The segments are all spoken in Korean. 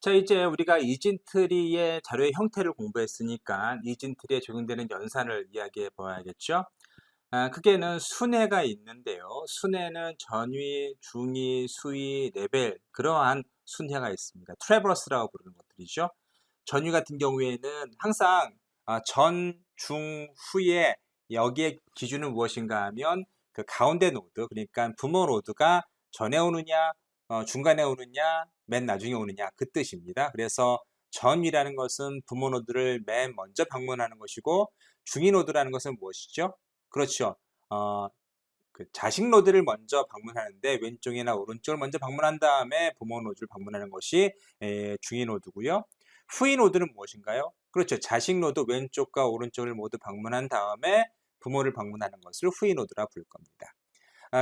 자, 이제 우리가 이진트리의 자료의 형태를 공부했으니까 이진트리에 적용되는 연산을 이야기해 보아야겠죠. 크게는 순회가 있는데요. 순회는 전위, 중위, 수위, 레벨 그러한 순회가 있습니다. 트래버스라고 부르는 것들이죠. 전위 같은 경우에는 항상 전, 중, 후에 여기에 기준은 무엇인가 하면 그 가운데 노드, 그러니까 부모 노드가 전에 오느냐, 중간에 오느냐, 맨 나중에 오느냐 그 뜻입니다. 그래서 전위라는 것은 부모 노드를 맨 먼저 방문하는 것이고 중위 노드라는 것은 무엇이죠? 그렇죠. 어, 그 자식 노드를 먼저 방문하는데 왼쪽이나 오른쪽을 먼저 방문한 다음에 부모 노드를 방문하는 것이 중위 노드고요. 후위 노드는 무엇인가요? 그렇죠. 자식 노드 왼쪽과 오른쪽을 모두 방문한 다음에 부모를 방문하는 것을 후위 노드라 부를 겁니다.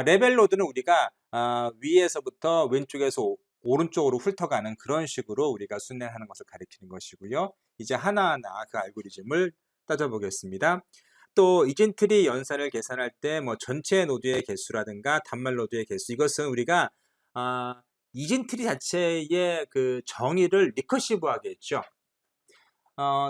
레벨 노드는 우리가 위에서부터 왼쪽에서 오른쪽으로 훑어가는 그런 식으로 우리가 순회하는 것을 가리키는 것이고요. 이제 하나하나 그 알고리즘을 따져보겠습니다. 또 이진트리 연산을 계산할 때 뭐 전체 노드의 개수라든가 단말 노드의 개수, 이것은 우리가 이진트리 자체의 그 정의를 리커시브하게 했죠.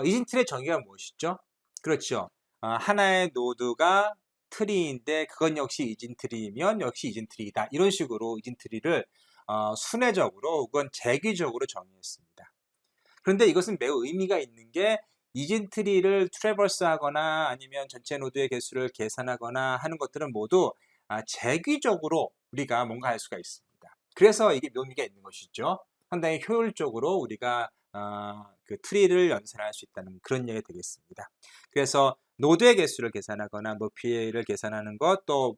이진트리의 정의가 무엇이죠? 그렇죠. 하나의 노드가 트리인데 그건 역시 이진트리이면 역시 이진트리이다. 이런 식으로 이진트리를 순회적으로 혹은 재귀적으로 정의했습니다. 그런데 이것은 매우 의미가 있는 게 이진트리를 트래버스 하거나 아니면 전체 노드의 개수를 계산하거나 하는 것들은 모두 재귀적으로 우리가 뭔가 할 수가 있습니다. 그래서 이게 묘미가 있는 것이죠. 상당히 효율적으로 우리가 그 트리를 연산할 수 있다는 그런 얘기가 되겠습니다. 그래서 노드의 개수를 계산하거나 높이를 계산하는 것, 또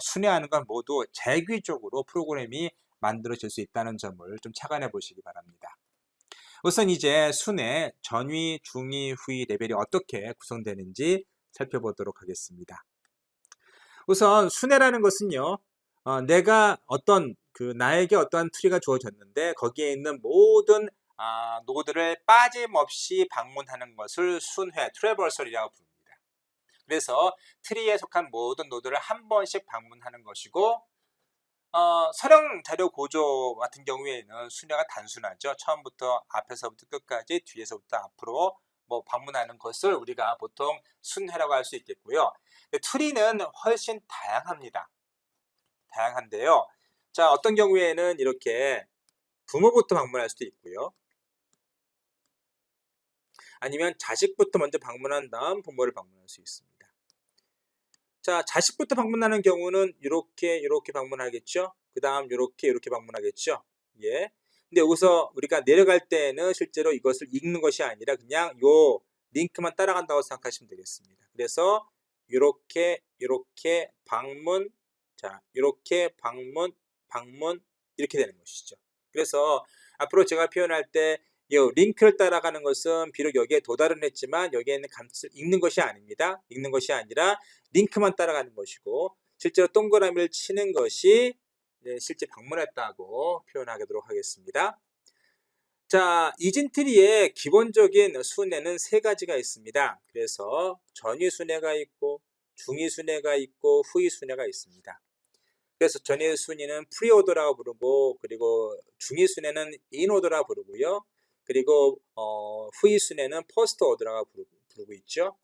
순회하는 것 모두 재귀적으로 프로그램이 만들어질 수 있다는 점을 좀 착안해 보시기 바랍니다. 우선 이제 순회, 전위, 중위, 후위 레벨이 어떻게 구성되는지 살펴보도록 하겠습니다. 우선 순회라는 것은요, 내가 나에게 어떠한 트리가 주어졌는데 거기에 있는 모든 노드를 빠짐없이 방문하는 것을 순회, 트래버설이라고 부릅니다. 그래서 트리에 속한 모든 노드를 한 번씩 방문하는 것이고, 서령 자료 고조 같은 경우에는 순회가 단순하죠. 처음부터 앞에서부터 끝까지 뒤에서부터 앞으로 뭐 방문하는 것을 우리가 보통 순회라고 할 수 있겠고요. 트리는 훨씬 다양합니다. 다양한데요. 자, 어떤 경우에는 이렇게 부모부터 방문할 수도 있고요. 아니면 자식부터 먼저 방문한 다음 부모를 방문할 수 있습니다. 자, 자식부터 방문하는 경우는 이렇게 방문하겠죠. 그 다음 이렇게 방문하겠죠. 예. 근데 여기서 우리가 내려갈 때는 실제로 이것을 읽는 것이 아니라 그냥 요 링크만 따라간다고 생각하시면 되겠습니다. 그래서 이렇게 방문, 자, 이렇게 방문 이렇게 되는 것이죠. 그래서 앞으로 제가 표현할 때 이 링크를 따라가는 것은 비록 여기에 도달은 했지만 여기에 있는 값을 읽는 것이 아닙니다. 읽는 것이 아니라 링크만 따라가는 것이고, 실제로 동그라미를 치는 것이 실제 방문했다고 표현하도록 하겠습니다. 자, 이진트리의 기본적인 순회는 세 가지가 있습니다. 그래서 전위 순회가 있고, 중위 순회가 있고, 후위 순회가 있습니다. 그래서 전위 순위는 프리오더라고 부르고, 그리고 중위 순회는 인오더라고 부르고요. 그리고 후위 순회는 포스트 오더라고 부르고 있죠.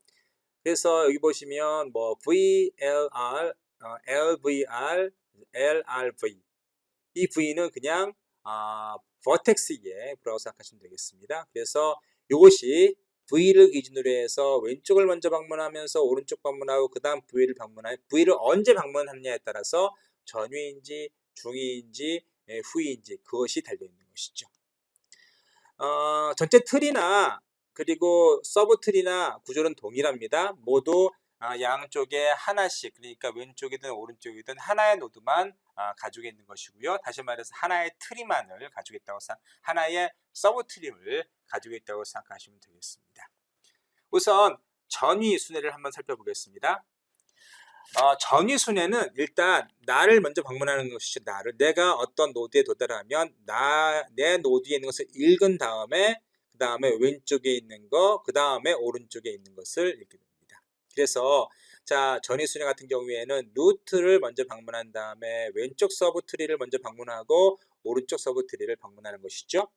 그래서 여기 보시면 뭐 VLR, LVR, LRV, 이 V는 그냥 버텍스의 V라고 생각하시면 되겠습니다. 그래서 이것이 V를 기준으로 해서 왼쪽을 먼저 방문하면서 오른쪽 방문하고 그 다음 V를 V를 언제 방문하느냐에 따라서 전위인지 중위인지 후위인지 그것이 달려있는 것이죠. 전체 틀이나 그리고 서브 틀이나 구조는 동일합니다. 모두 양쪽에 하나씩, 그러니까 왼쪽이든 오른쪽이든 하나의 노드만 가지고 있는 것이고요. 다시 말해서 하나의 트리만을 가지고 있다고 하나의 서브 트리를 가지고 있다고 생각하시면 되겠습니다. 우선 전위 순회를 한번 살펴보겠습니다. 전위 순회는 일단 나를 먼저 방문하는 것이죠. 내가 어떤 노드에 도달하면 내 노드에 있는 것을 읽은 다음에 그 다음에 왼쪽에 있는 거, 그 다음에 오른쪽에 있는 것을 읽게 됩니다. 그래서 자, 전위 순회 같은 경우에는 루트를 먼저 방문한 다음에 왼쪽 서브 트리를 먼저 방문하고 오른쪽 서브 트리를 방문하는 것이죠.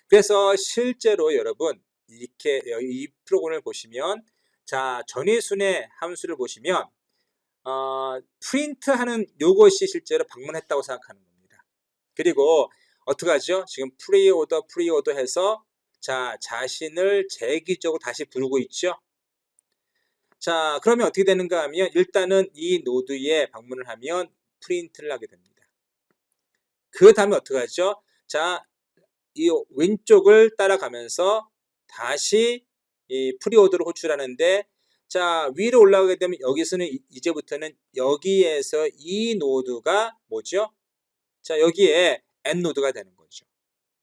그래서 실제로 여러분 이렇게 이 프로그램을 보시면 자 전위순의 함수를 보시면 프린트하는 요것이 실제로 방문했다고 생각하는 겁니다. 그리고 어떻게 하죠? 지금 프리오더 해서 자 자신을 재기적으로 다시 부르고 있죠. 자 그러면 어떻게 되는가 하면 일단은 이 노드에 방문을 하면 프린트를 하게 됩니다. 그 다음에 어떻게 하죠? 자 이 왼쪽을 따라가면서 다시 이 프리오더를 호출하는데 자 위로 올라가게 되면 여기서는 이제부터는 여기에서 이 노드가 뭐죠? 자 여기에 N 노드가 되는 거죠.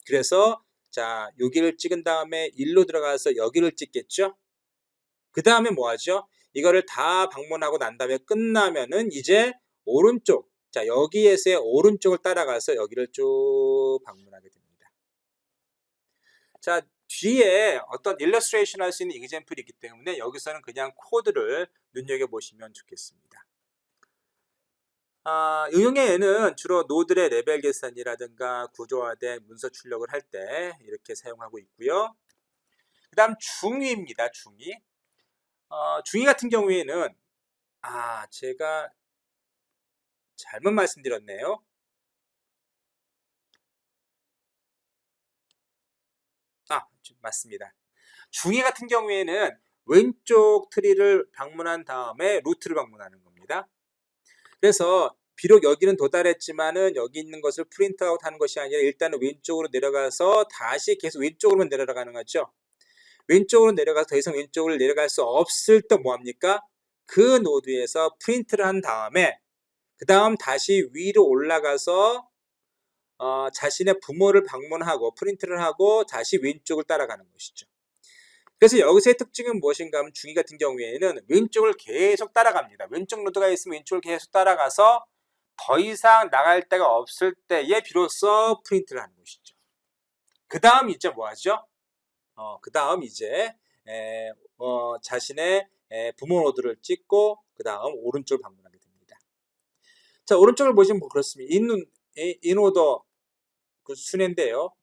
그래서 자 여기를 찍은 다음에 1로 들어가서 여기를 찍겠죠. 그 다음에 뭐 하죠? 이거를 다 방문하고 난 다음에 끝나면은 이제 오른쪽 자 여기에서의 오른쪽을 따라가서 여기를 쭉 방문하게 됩니다. 자 뒤에 어떤 일러스트레이션 할 수 있는 example이 있기 때문에 여기서는 그냥 코드를 눈여겨보시면 좋겠습니다. 응용에는 주로 노드의 레벨 계산이라든가 구조화된 문서 출력을 할 때 이렇게 사용하고 있고요. 그 다음 중위입니다. 중위. 중위 같은 경우에는 제가 잘못 말씀드렸네요. 맞습니다. 중위 같은 경우에는 왼쪽 트리를 방문한 다음에 루트를 방문하는 겁니다. 그래서 비록 여기는 도달했지만은 여기 있는 것을 프린트아웃 하는 것이 아니라 일단은 왼쪽으로 내려가서 다시 계속 왼쪽으로만 내려가는 거죠. 왼쪽으로 내려가서 더 이상 왼쪽으로 내려갈 수 없을 때 뭐합니까? 그 노드에서 프린트를 한 다음에 그 다음 다시 위로 올라가서 자신의 부모를 방문하고 프린트를 하고 다시 왼쪽을 따라가는 것이죠. 그래서 여기서의 특징은 무엇인가 하면 중위 같은 경우에는 왼쪽을 계속 따라갑니다. 왼쪽 노드가 있으면 왼쪽을 계속 따라가서 더 이상 나갈 데가 없을 때에 비로소 프린트를 하는 것이죠. 그 다음 이제 뭐 하죠? 그 다음 이제 자신의 부모 노드를 찍고 그 다음 오른쪽을 방문하게 됩니다. 자 오른쪽을 보시면 뭐 그렇습니다. 인오더 그 순인데요.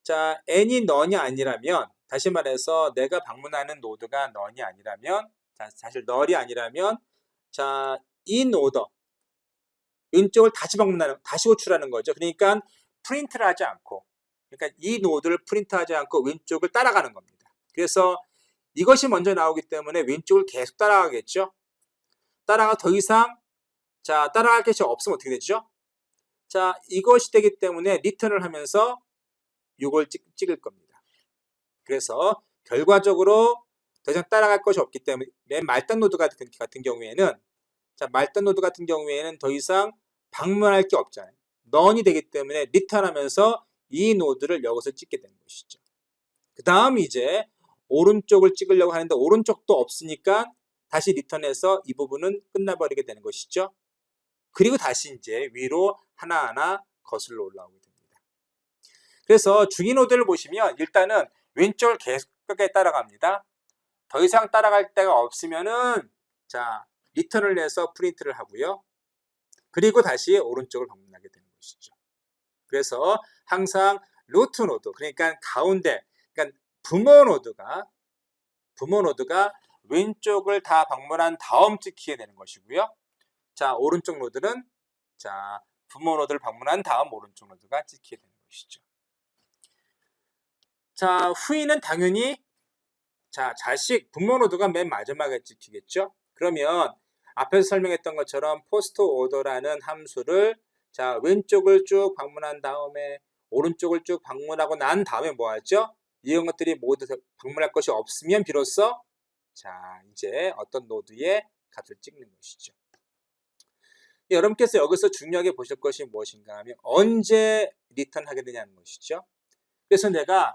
자 n이 none이 아니라면 다시 말해서 내가 방문하는 노드가 none이 아니라면 사실 null이 아니라면 자 in order 왼쪽을 다시 호출하는 거죠. 그러니까 프린트를 하지 않고 그러니까 이 노드를 프린트하지 않고 왼쪽을 따라가는 겁니다. 그래서 이것이 먼저 나오기 때문에 왼쪽을 계속 따라가겠죠. 따라가 더 이상 자 따라갈 것이 없으면 어떻게 되죠? 자 이것이 되기 때문에 리턴을 하면서 이걸 찍을 겁니다. 그래서 결과적으로 더 이상 따라갈 것이 없기 때문에 맨 말단 노드 같은 경우에는 자 말단 노드 같은 경우에는 더 이상 방문할 게 없잖아요. none이 되기 때문에 리턴하면서 이 노드를 여기서 찍게 되는 것이죠. 그 다음 이제 오른쪽을 찍으려고 하는데 오른쪽도 없으니까 다시 리턴해서 이 부분은 끝나버리게 되는 것이죠. 그리고 다시 이제 위로 하나하나 거슬러 올라오게 됩니다. 그래서 중위 노드를 보시면 일단은 왼쪽을 계속 끝까지 따라갑니다. 더 이상 따라갈 데가 없으면은 자 리턴을 내서 프린트를 하고요. 그리고 다시 오른쪽을 방문하게 되는 것이죠. 그래서 항상 루트 노드 그러니까 가운데 그러니까 부모 노드가 왼쪽을 다 방문한 다음 찍히게 되는 것이고요. 자 오른쪽 노드는 자 부모 노드를 방문한 다음 오른쪽 노드가 찍히게 되는 것이죠. 자 후위는 당연히 자 자식 부모 노드가 맨 마지막에 찍히겠죠. 그러면 앞에서 설명했던 것처럼 포스트 오더라는 함수를 자 왼쪽을 쭉 방문한 다음에 오른쪽을 쭉 방문하고 난 다음에 뭐 하죠? 이런 것들이 모두 방문할 것이 없으면 비로소 자 이제 어떤 노드에 값을 찍는 것이죠. 여러분께서 여기서 중요하게 보실 것이 무엇인가 하면 언제 리턴하게 되냐는 것이죠. 그래서 내가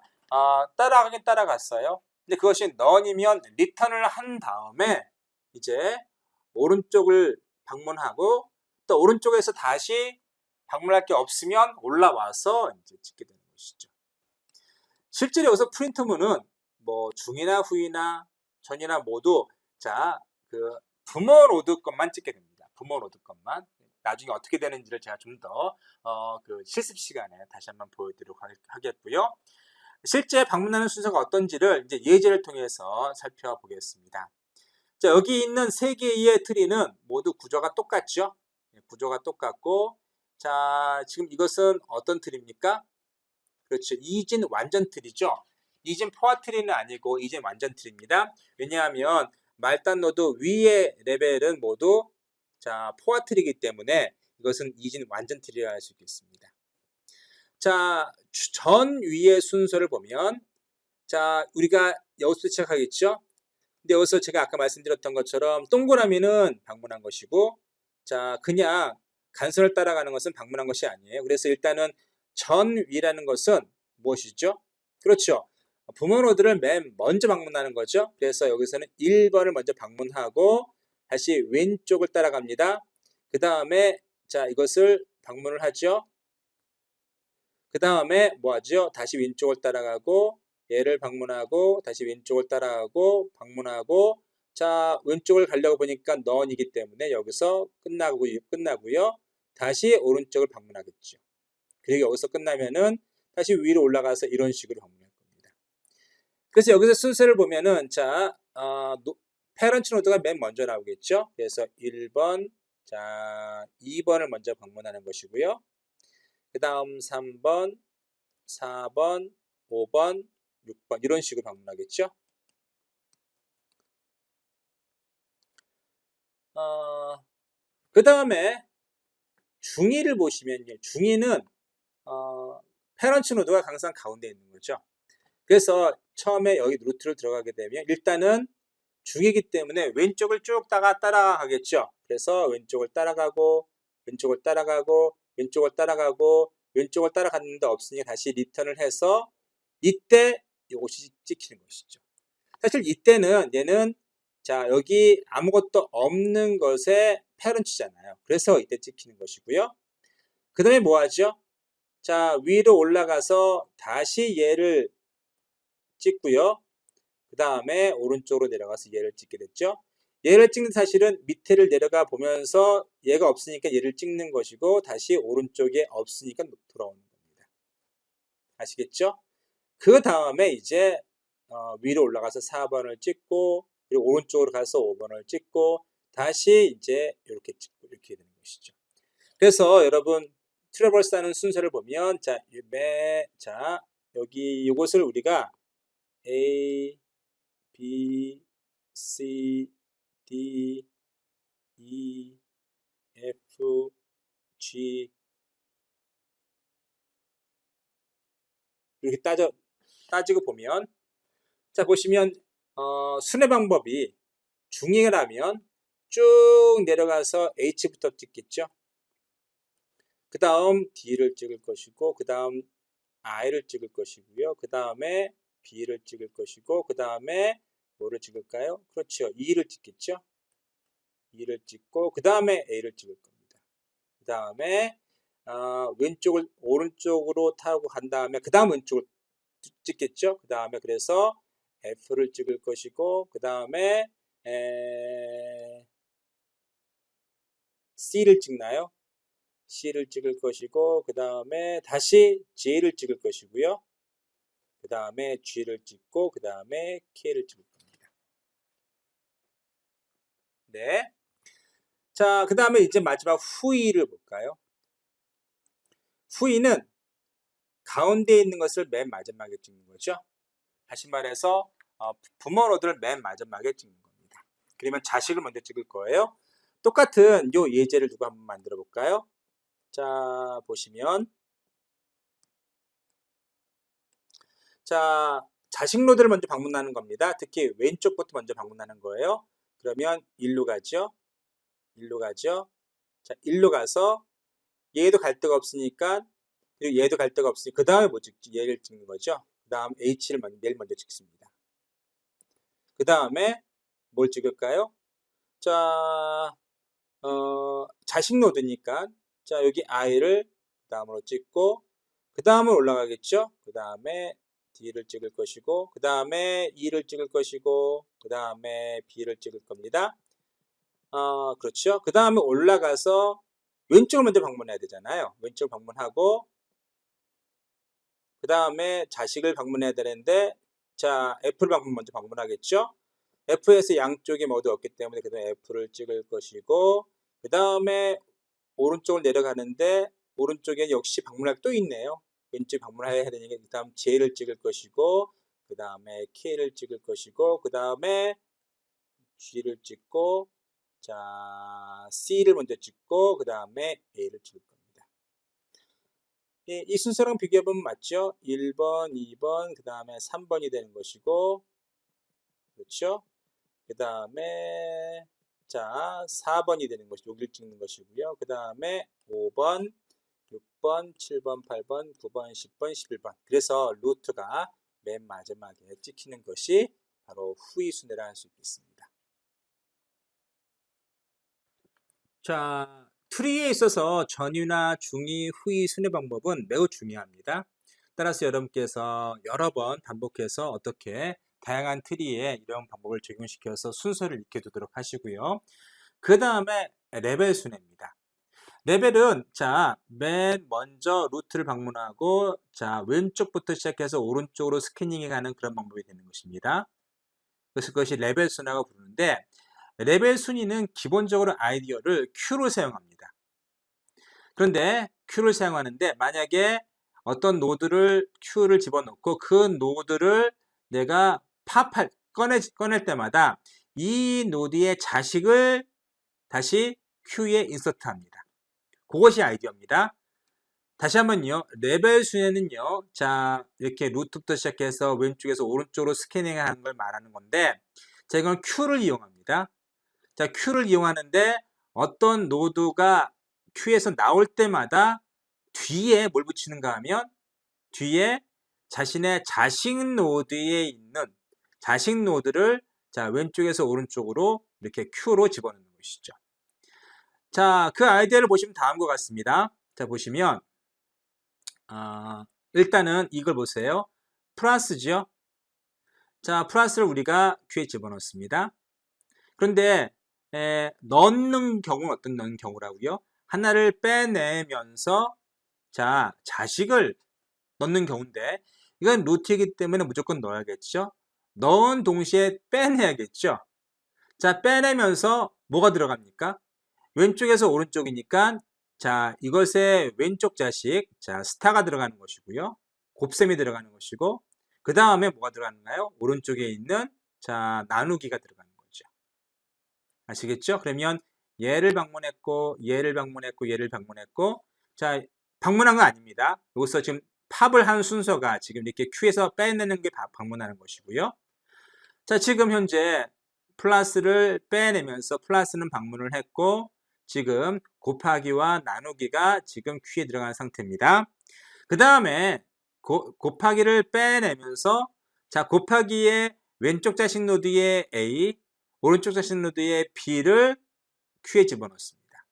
따라가긴 따라갔어요. 근데 그것이 none이면 리턴을 한 다음에 이제 오른쪽을 방문하고 또 오른쪽에서 다시 방문할 게 없으면 올라와서 이제 찍게 되는 것이죠. 실제로 여기서 프린트문은 뭐 중이나 후이나 전이나 모두 자 그 부모 노드 것만 찍게 됩니다. 부모 노드 것만. 나중에 어떻게 되는지를 제가 좀 더 그 실습 시간에 다시 한번 보여드리도록 하겠고요. 실제 방문하는 순서가 어떤지를 이제 예제를 통해서 살펴보겠습니다. 자, 여기 있는 세 개의 트리는 모두 구조가 똑같죠? 구조가 똑같고, 자, 지금 이것은 어떤 트리입니까? 그렇죠. 이진 완전 트리죠. 이진 포화 트리는 아니고 이진 완전 트리입니다. 왜냐하면 말단 노드 위의 레벨은 모두 자, 포화 트리이기 때문에 이것은 이진 완전 트리라 할 수 있겠습니다. 자, 전 위의 순서를 보면 자, 우리가 여기서 시작하겠죠? 근데 여기서 제가 아까 말씀드렸던 것처럼 동그라미는 방문한 것이고 자, 그냥 간선을 따라가는 것은 방문한 것이 아니에요. 그래서 일단은 전 위라는 것은 무엇이죠? 그렇죠. 부모 노드를 맨 먼저 방문하는 거죠. 그래서 여기서는 1번을 먼저 방문하고 다시 왼쪽을 따라갑니다. 그 다음에 자, 이것을 방문을 하죠. 그 다음에 뭐 하죠? 다시 왼쪽을 따라가고 얘를 방문하고 다시 왼쪽을 따라가고 방문하고 자, 왼쪽을 가려고 보니까 넌이기 때문에 여기서 끝나고요. 다시 오른쪽을 방문하겠죠. 그리고 여기서 끝나면은 다시 위로 올라가서 이런 식으로 방문할 겁니다. 그래서 여기서 순서를 보면은 자, 페런트 노드가 맨 먼저 나오겠죠. 그래서 1번, 자, 2번을 먼저 방문하는 것이고요. 그 다음 3번, 4번, 5번, 6번 이런 식으로 방문하겠죠. 그 다음에 중위를 보시면요. 중위는 페런트 노드가 항상 가운데 있는 거죠. 그래서 처음에 여기 루트를 들어가게 되면 일단은 중이기 때문에 왼쪽을 쭉 따라가겠죠. 그래서 왼쪽을 따라가고 왼쪽을 따라가고 왼쪽을 따라가고 왼쪽을 따라갔는데 없으니 다시 리턴을 해서 이때 이것이 찍히는 것이죠. 사실 이때는 얘는 자, 여기 아무것도 없는 것에 페런트잖아요. 그래서 이때 찍히는 것이고요. 그 다음에 뭐 하죠? 자, 위로 올라가서 다시 얘를 찍고요. 그 다음에 오른쪽으로 내려가서 얘를 찍게 됐죠. 얘를 찍는 사실은 밑에를 내려가 보면서 얘가 없으니까 얘를 찍는 것이고 다시 오른쪽에 없으니까 돌아오는 겁니다. 아시겠죠? 그 다음에 이제 위로 올라가서 4번을 찍고 그리고 오른쪽으로 가서 5번을 찍고 다시 이제 이렇게 찍고 이렇게 되는 것이죠. 그래서 여러분 트래버스 하는 순서를 보면 자, 여기 이것을 우리가 A, B, C, D, E, F, G 이렇게 따지고 보면 자 보시면 순회 방법이 중위라면 쭉 내려가서 H부터 찍겠죠. 그 다음 D를 찍을 것이고 그 다음 I를 찍을 것이고요. 그 다음에 B를 찍을 것이고 그 다음에 뭐를 찍을까요? 그렇죠. E를 찍겠죠. E를 찍고 그 다음에 A를 찍을 겁니다. 그 다음에 왼쪽을 오른쪽으로 타고 간 다음에 그 다음 왼쪽을 찍겠죠. 그 다음에 그래서 F를 찍을 것이고 그 다음에 C를 찍나요? C를 찍을 것이고 그 다음에 다시 J를 찍을 것이고요. 그 다음에 G를 찍고 그 다음에 K를 찍을 겁니다. 네. 자, 그 다음에 이제 마지막 후위를 볼까요? 후위는 가운데 있는 것을 맨 마지막에 찍는 거죠. 다시 말해서 부모 노드를 맨 마지막에 찍는 겁니다. 그러면 자식을 먼저 찍을 거예요. 똑같은 요 예제를 누가 한번 만들어 볼까요? 자, 보시면 자, 자식 노드를 먼저 방문하는 겁니다. 특히 왼쪽부터 먼저 방문하는 거예요. 그러면 일로 가죠. 일로 가죠. 자, 일로 가서 얘도 갈 데가 없으니까 그리고 얘도 갈 데가 없으니까 그 다음에 뭐 찍지? 얘를 찍는 거죠. 그 다음 H를 내일 먼저 찍습니다. 그 다음에 뭘 찍을까요? 자, 자식 노드니까 자, 여기 I를 그 다음으로 찍고 그 다음으로 올라가겠죠. 그 다음에 D를 찍을 것이고 그 다음에 E를 찍을 것이고 그 다음에 B를 찍을 겁니다. 그렇죠. 그 다음에 올라가서 왼쪽을 먼저 방문해야 되잖아요. 왼쪽을 방문하고 그 다음에 자식을 방문해야 되는데, 자, F를 먼저 방문하겠죠? F에서 양쪽이 모두 없기 때문에 그 다음에 F를 찍을 것이고, 그 다음에 오른쪽을 내려가는데 오른쪽에 역시 방문할 게 또 있네요. 왼쪽 방문해야 되니까 그 다음 J를 찍을 것이고, 그 다음에 K를 찍을 것이고, 그 다음에 G를 찍고, 자, C를 먼저 찍고, 그 다음에 A를 찍을 겁니다. 이 순서랑 비교해보면 맞죠? 1번, 2번, 그 다음에 3번이 되는 것이고, 그렇죠? 그 다음에 자 4번이 되는 것이 여기를 찍는 것이고요. 그 다음에 5번, 6번, 7번, 8번, 9번, 10번, 11번. 그래서 루트가 맨 마지막에 찍히는 것이 바로 후위 순회라 할 수 있겠습니다. 자, 트리에 있어서 전위나 중위, 후위 순회 방법은 매우 중요합니다. 따라서 여러분께서 여러 번 반복해서 어떻게 다양한 트리에 이런 방법을 적용시켜서 순서를 익혀두도록 하시고요. 그 다음에 레벨 순회입니다. 레벨은 자, 맨 먼저 루트를 방문하고 자, 왼쪽부터 시작해서 오른쪽으로 스캐닝해 가는 그런 방법이 되는 것입니다. 그래서 그것이 레벨 순회라고 부르는데, 레벨 순위는 기본적으로 아이디어를 Q로 사용합니다. 그런데 Q를 사용하는데 만약에 어떤 노드를 Q를 집어넣고 그 노드를 내가 꺼낼 때마다 이 노드의 자식을 다시 Q에 인서트합니다. 그것이 아이디어입니다. 다시 한번요. 레벨 순위는요. 자, 이렇게 루트부터 시작해서 왼쪽에서 오른쪽으로 스캐닝하는 걸 말하는 건데, 자, 이건 Q를 이용합니다. 자, Q를 이용하는데 어떤 노드가 Q에서 나올 때마다 뒤에 뭘 붙이는가 하면 뒤에 자신의 자식 노드에 있는 자식 노드를 자, 왼쪽에서 오른쪽으로 이렇게 Q로 집어넣는 것이죠. 자, 그 아이디어를 보시면 다음과 같습니다. 자, 보시면 일단은 이걸 보세요. 플러스죠. 자, 플러스를 우리가 Q에 집어넣습니다. 그런데 넣는 경우는 어떤 넣는 경우라고요? 하나를 빼내면서 자, 자식을 넣는 경우인데 이건 루트이기 때문에 무조건 넣어야겠죠. 넣은 동시에 빼내야겠죠. 자, 빼내면서 뭐가 들어갑니까? 왼쪽에서 오른쪽이니까 자, 이것의 왼쪽 자식, 자, 스타가 들어가는 것이고요. 곱셈이 들어가는 것이고, 그 다음에 뭐가 들어가는가요? 오른쪽에 있는 자, 나누기가 들어가는 거죠. 아시겠죠? 그러면 얘를 방문했고, 얘를 방문했고, 얘를 방문했고, 자, 방문한 거 아닙니다. 여기서 지금 팝을 한 순서가 지금 이렇게 Q에서 빼내는 게 방문하는 것이고요. 자, 지금 현재 플러스를 빼내면서 플러스는 방문을 했고, 지금 곱하기와 나누기가 지금 Q에 들어간 상태입니다. 그 다음에 곱하기를 빼내면서 자, 곱하기의 왼쪽 자식 노드의 A, 오른쪽 자식 노드의 B를 Q에 집어넣습니다.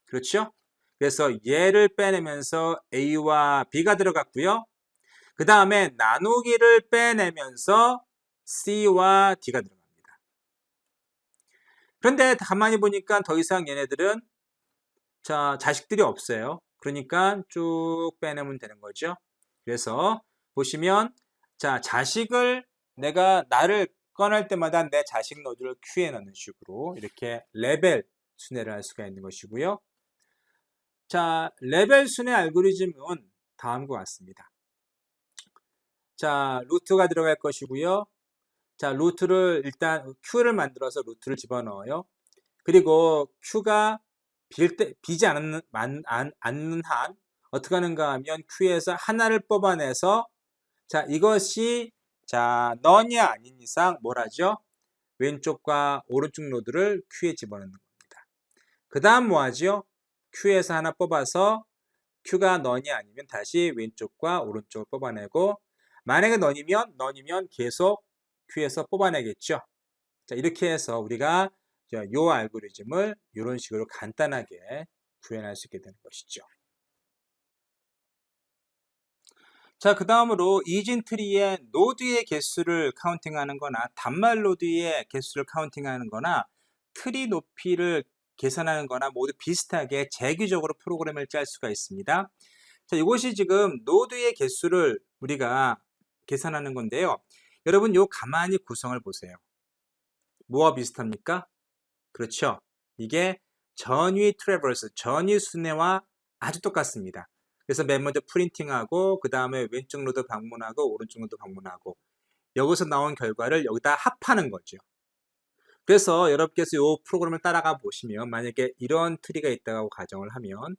그렇죠? 그래서 얘를 빼내면서 A와 B가 들어갔고요. 그 다음에 나누기를 빼내면서 C와 D가 들어갑니다. 그런데 가만히 보니까 더 이상 얘네들은 자, 자식들이 없어요. 그러니까 쭉 빼내면 되는 거죠. 그래서 보시면 자, 자식을 내가 나를 꺼낼 때마다 내 자식 노드를 Q에 넣는 식으로 이렇게 레벨 순회를 할 수가 있는 것이고요. 자, 레벨 순회 알고리즘은 다음과 같습니다. 자, 루트가 들어갈 것이고요. 자, 루트를 일단 Q를 만들어서 루트를 집어넣어요. 그리고 Q가 비지 않는 한 어떻게 하는가 하면 Q에서 하나를 뽑아내서 자, 이것이 자, 너냐 아닌 이상 뭘 하죠? 왼쪽과 오른쪽 노드를 Q에 집어넣는 겁니다. 그 다음 뭐 하죠? Q에서 하나 뽑아서 Q가 너냐 아니면 다시 왼쪽과 오른쪽을 뽑아내고, 만약에 너니면 계속 Q에서 뽑아내겠죠. 자, 이렇게 해서 우리가 이 알고리즘을 이런 식으로 간단하게 구현할 수 있게 되는 것이죠. 자, 그 다음으로 이진 트리의 노드의 개수를 카운팅하는 거나 단말 노드의 개수를 카운팅하는 거나 트리 높이를 계산하는 거나 모두 비슷하게 재규적으로 프로그램을 짤 수가 있습니다. 자, 이것이 지금 노드의 개수를 우리가 계산하는 건데요. 여러분 요 가만히 구성을 보세요. 뭐와 비슷합니까? 그렇죠. 이게 전위 트래버스, 전위 순회와 아주 똑같습니다. 그래서 맨 먼저 프린팅하고 그 다음에 왼쪽 노드 방문하고 오른쪽 노드 방문하고 여기서 나온 결과를 여기다 합하는 거죠. 그래서 여러분께서 이 프로그램을 따라가 보시면 만약에 이런 트리가 있다고 가정을 하면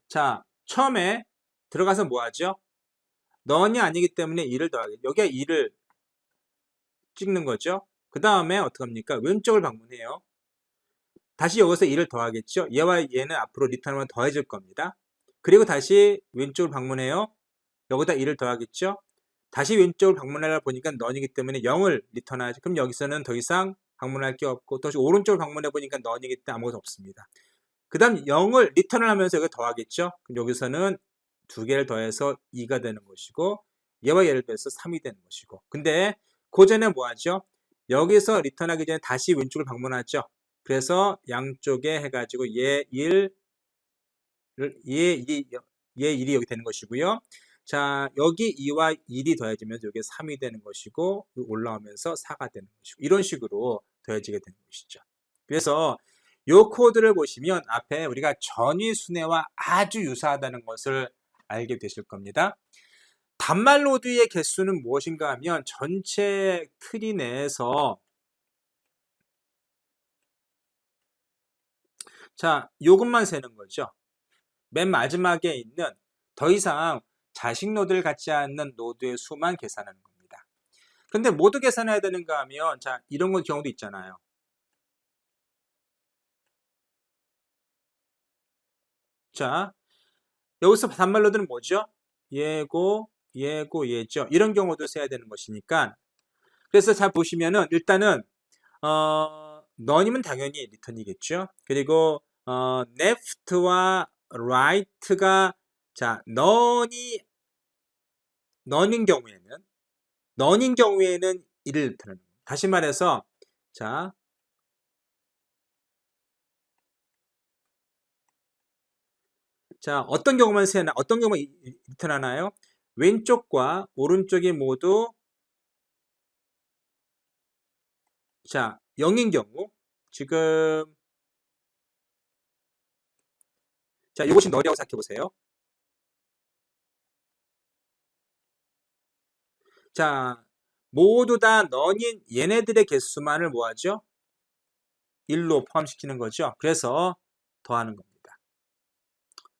자 처음에 들어가서 뭐 하죠? 넌이 아니기 때문에 2를 더하게 여기가 2를 찍는 거죠. 그 다음에 어떻게 합니까? 왼쪽을 방문해요. 다시 여기서 2를 더하겠죠. 얘와 얘는 앞으로 리턴하면 더해질 겁니다. 그리고 다시 왼쪽을 방문해요. 여기다 2를 더하겠죠. 다시 왼쪽을 방문하려 보니까 넌이기 때문에 0을 리턴하죠. 그럼 여기서는 더 이상 방문할 게 없고 또 오른쪽을 방문해 보니까 넌이기 때문에 아무것도 없습니다. 그 다음 0을 리턴을 하면서 여기 더하겠죠. 그럼 여기서는 두 개를 더해서 2가 되는 것이고 얘와 얘를 더해서 3이 되는 것이고 근데 그 전에 뭐 하죠? 여기서 리턴하기 전에 다시 왼쪽을 방문하죠. 그래서 양쪽에 해가지고 얘 1, 얘 1이 여기 되는 것이고요. 자, 여기 2와 1이 더해지면서 여기 3이 되는 것이고 올라오면서 4가 되는 것이고 이런 식으로 더해지게 되는 것이죠. 그래서 이 코드를 보시면 앞에 우리가 전위 순회와 아주 유사하다는 것을 알게 되실 겁니다. 단말 노드의 개수는 무엇인가 하면 전체 트리 내에서 자, 요것만 세는 거죠. 맨 마지막에 있는 더 이상 자식 노드를 갖지 않는 노드의 수만 계산하는 겁니다. 근데 모두 계산해야 되는가 하면 자, 이런 경우도 있잖아요. 자, 여기서 단말 노드는 뭐죠? 얘고, 얘죠. 이런 경우도 써야 되는 것이니까 그래서 잘 보시면은 일단은 넌이면 당연히 리턴이겠죠. 그리고 left와 right가 자 넌인 경우에는 1을 리턴하는 겁니다. 다시 말해서 자 어떤 경우만 리턴하나요? 왼쪽과 오른쪽이 모두 자 0인 경우 지금 자 이것이 넌이라고 생각해 보세요. 자 모두 다 넌인 얘네들의 개수만을 뭐하죠? 1로 포함시키는 거죠. 그래서 더하는 겁니다.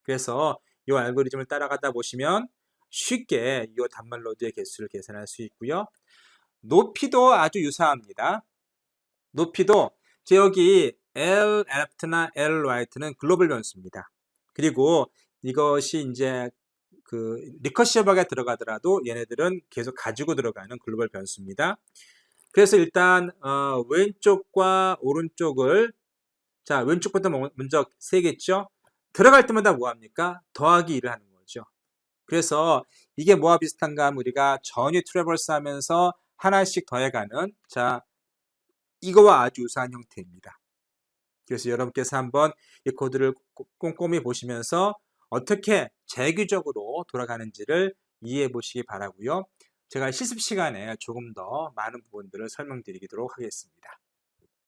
그래서 이 알고리즘을 따라가다 보시면 쉽게 이 단말 노드의 개수를 계산할 수 있고요. 높이도 아주 유사합니다. 높이도 여기 L left나 L right는 글로벌 변수입니다. 그리고 이것이 이제 그 리커시브하게 들어가더라도 얘네들은 계속 가지고 들어가는 글로벌 변수입니다. 그래서 일단 왼쪽과 오른쪽을 자 왼쪽부터 먼저 세겠죠. 들어갈 때마다 뭐합니까? 더하기 1을 하는 거죠. 그래서 이게 뭐와 비슷한가 하면 우리가 전위 트래버스 하면서 하나씩 더해가는 자 이거와 아주 유사한 형태입니다. 그래서 여러분께서 한번 이 코드를 꼼꼼히 보시면서 어떻게 재규적으로 돌아가는지를 이해해 보시기 바라고요. 제가 실습 시간에 조금 더 많은 부분들을 설명드리도록 하겠습니다.